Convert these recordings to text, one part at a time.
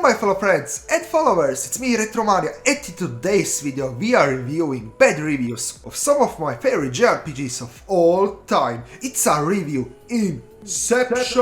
Hello my fellow friends and followers, it's me Retromania, and in today's video we are reviewing bad reviews of some of my favorite JRPGs of all time. It's a review Inception!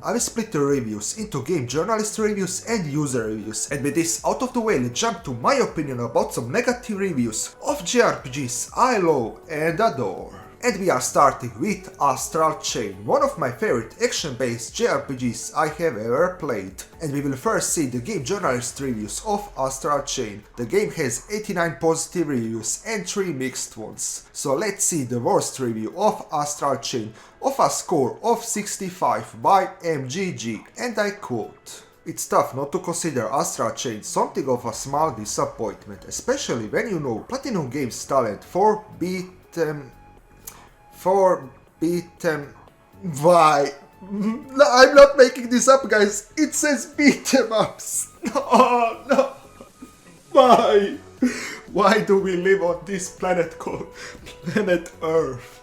I will split the reviews into game journalist reviews and user reviews, and with this out of the way, let's jump to my opinion about some negative reviews of JRPGs I love and adore. And we are starting with Astral Chain, one of my favorite action-based JRPGs I have ever played. And we will first see the game journalist reviews of Astral Chain. The game has 89 positive reviews and 3 mixed ones. So let's see the worst review of Astral Chain of a score of 65 by MGG, and I quote: "It's tough not to consider Astral Chain something of a small disappointment, especially when you know Platinum Games' talent for why? I'm not making this up, guys. It says beat 'em ups. Oh no. Why? Why do we live on this planet called Planet Earth?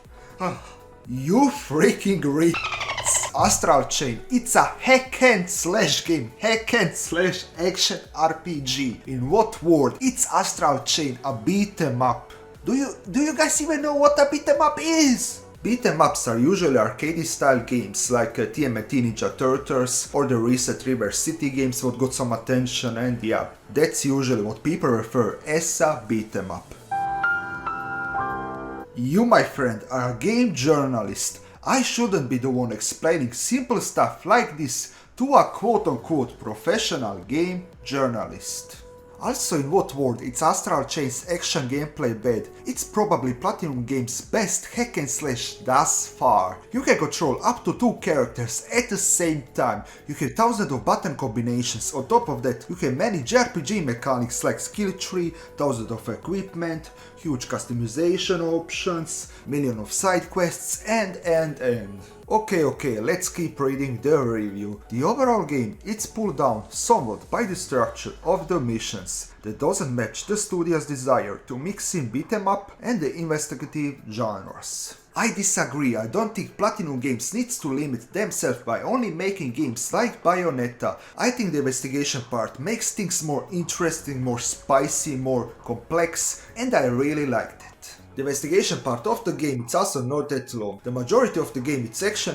You freaking retards. Astral Chain, it's a hack and slash game, hack and slash action RPG. In what word? It's Astral Chain, a beat 'em up. Do you guys even know what a beat 'em up is? Beat 'em ups are usually arcade style games like TMNT Ninja Turtles or the recent River City games what got some attention, and yeah, that's usually what people refer as a beat 'em up. You, my friend, are a game journalist. I shouldn't be the one explaining simple stuff like this to a quote-unquote professional game journalist. Also, in what word it's Astral Chain's action gameplay bad? It's probably Platinum Games' best hack and slash thus far. You can control up to 2 characters at the same time. You have thousands of button combinations. On top of that, you can manage RPG mechanics like skill tree, thousands of equipment, huge customization options, millions of side quests, and. Okay, let's keep reading the review. The overall game, it's pulled down somewhat by the structure of the missions that doesn't match the studio's desire to mix in beat 'em up and the investigative genres. I disagree. I don't think Platinum Games needs to limit themselves by only making games like Bayonetta. I think the investigation part makes things more interesting, more spicy, more complex, and I really liked it. The investigation part of the game it's also not that long. The majority of the game it's action,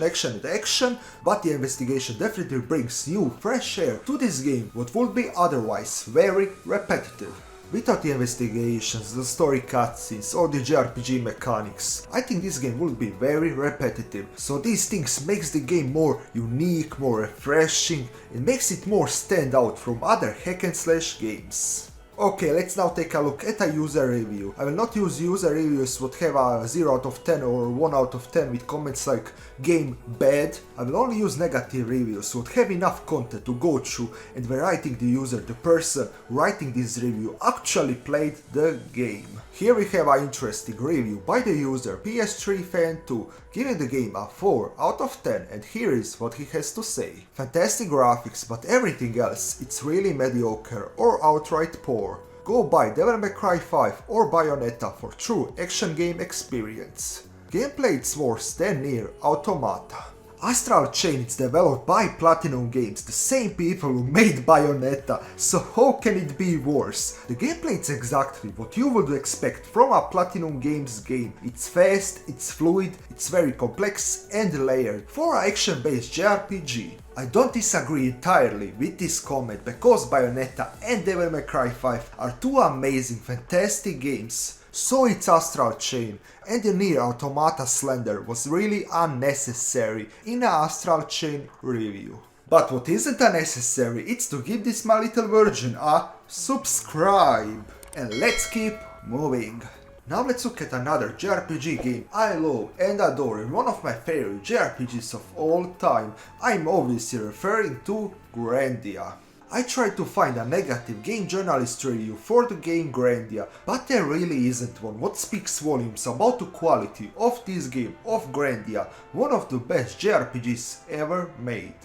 but the investigation definitely brings new, fresh air to this game, what would be otherwise very repetitive. Without the investigations, the story cutscenes or the JRPG mechanics, I think this game would be very repetitive. So these things makes the game more unique, more refreshing, and makes it more stand out from other hack and slash games. Okay, let's now take a look at a user review. I will not use user reviews that have a 0 out of 10 or 1 out of 10 with comments like game bad. I will only use negative reviews that have enough content to go through, and where I think the user, the person writing this review, actually played the game. Here we have an interesting review by the user PS3 Fan 2, giving the game a 4 out of 10, and here is what he has to say. Fantastic graphics, but everything else, it's really mediocre or outright poor. Go buy Devil May Cry 5 or Bayonetta for true action game experience. Gameplay it's worse than Nier Automata. Astral Chain is developed by Platinum Games, the same people who made Bayonetta, so how can it be worse? The gameplay is exactly what you would expect from a Platinum Games game. It's fast, it's fluid, it's very complex and layered for an action-based JRPG. I don't disagree entirely with this comment because Bayonetta and Devil May Cry 5 are two amazing, fantastic games. So it's Astral Chain, and the Nier Automata slander was really unnecessary in a Astral Chain review. But what isn't unnecessary, it's to give this my little virgin a subscribe. And let's keep moving. Now let's look at another JRPG game I love and adore, and one of my favorite JRPGs of all time. I'm obviously referring to Grandia. I tried to find a negative game journalist review for the game Grandia, but there really isn't one, what speaks volumes about the quality of this game of Grandia, one of the best JRPGs ever made.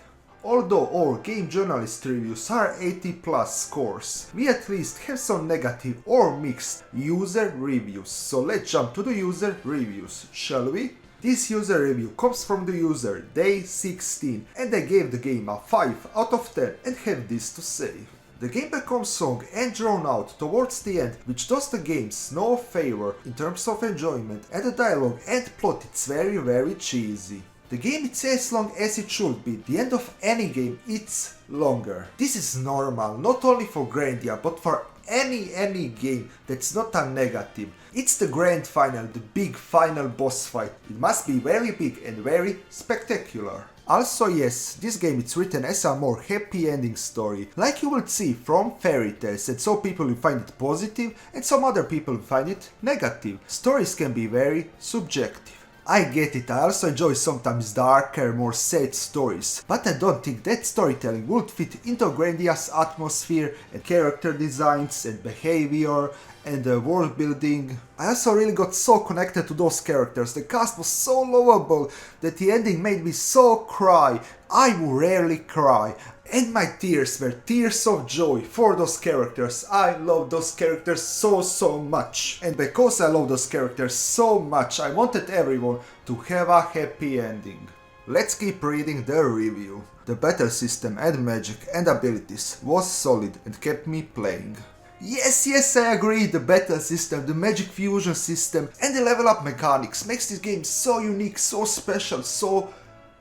Although all game journalist reviews are 80 plus scores, we at least have some negative or mixed user reviews. So let's jump to the user reviews, shall we? This user review comes from the user Day16 and they gave the game a 5 out of 10 and have this to say. The game becomes long and drawn out towards the end, which does the games no favor in terms of enjoyment, and the dialogue and plot it's very cheesy. The game it's as long as it should be. The end of any game it's longer. This is normal, not only for Grandia, but for any game that's not a negative. It's the grand final, the big final boss fight. It must be very big and very spectacular. Also yes, this game is written as a more happy ending story, like you will see from fairy tales, and some people will find it positive and some other people will find it negative. Stories can be very subjective. I get it, I also enjoy sometimes darker, more sad stories, but I don't think that storytelling would fit into Grandia's atmosphere and character designs and behavior and world building. I also really got so connected to those characters, the cast was so lovable that the ending made me so cry. I rarely cry. And my tears were tears of joy for those characters. I love those characters so much. And because I love those characters so much, I wanted everyone to have a happy ending. Let's keep reading the review. The battle system and magic and abilities was solid and kept me playing. Yes, I agree, the battle system, the magic fusion system and the level up mechanics makes this game so unique, so special, so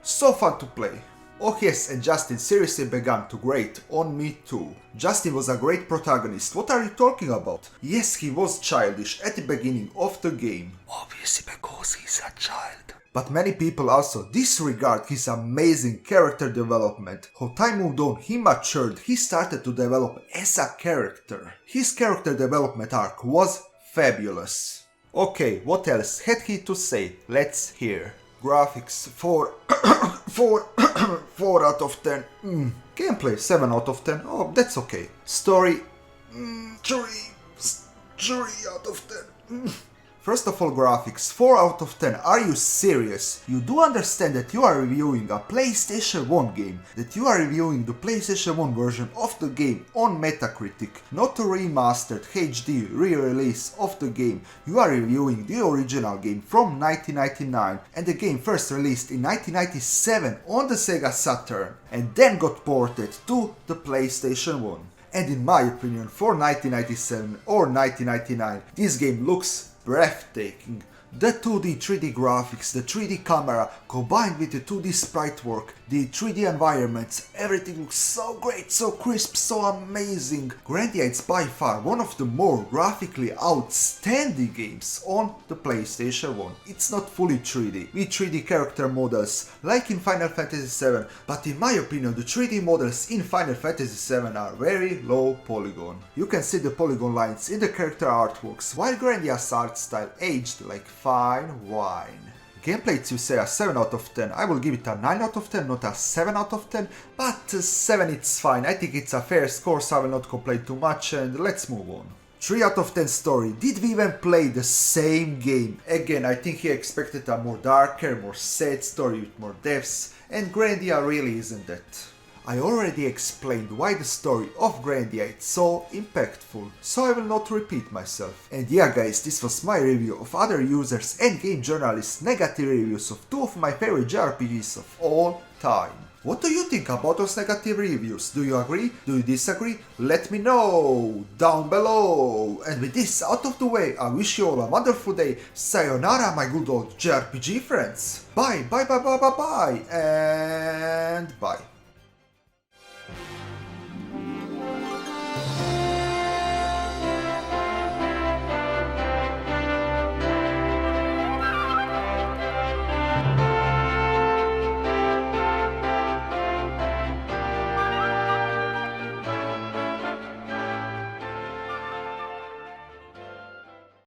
fun to play. Oh yes, and Justin seriously began to grate on me too. Justin was a great protagonist, what are you talking about? Yes, he was childish at the beginning of the game. Obviously because he's a child. But many people also disregard his amazing character development. How time moved on, he matured, he started to develop as a character. His character development arc was fabulous. Okay, what else had he to say? Let's hear. Graphics 4 out of 10. Gameplay 7 out of 10. Oh, that's okay. Story 3 out of 10. First of all, graphics 4 out of 10. Are you serious? You do understand that you are reviewing a PlayStation 1 game, that you are reviewing the PlayStation 1 version of the game on Metacritic, not a remastered HD re-release of the game. You are reviewing the original game from 1999 and the game first released in 1997 on the Sega Saturn and then got ported to the PlayStation 1. And in my opinion, for 1997 or 1999, this game looks breathtaking. The 2D 3D graphics, the 3D camera combined with the 2D sprite work, the 3D environments, everything looks so great, so crisp, so amazing. Grandia is by far one of the more graphically outstanding games on the PlayStation 1. It's not fully 3D, with 3D character models like in Final Fantasy VII, but in my opinion the 3D models in Final Fantasy VII are very low polygon. You can see the polygon lines in the character artworks, while Grandia's art style aged like fine wine. Gameplay it's you say a 7 out of 10, I will give it a 9 out of 10, not a 7 out of 10, but 7 it's fine, I think it's a fair score so I will not complain too much and let's move on. 3 out of 10 story, did we even play the same game? Again, I think he expected a more darker, more sad story with more deaths, and Grandia really isn't that. I already explained why the story of Grandia is so impactful, so I will not repeat myself. And yeah guys, this was my review of other users and game journalists' negative reviews of two of my favorite JRPGs of all time. What do you think about those negative reviews? Do you agree? Do you disagree? Let me know down below. And with this out of the way, I wish you all a wonderful day. Sayonara my good old JRPG friends. Bye, and bye.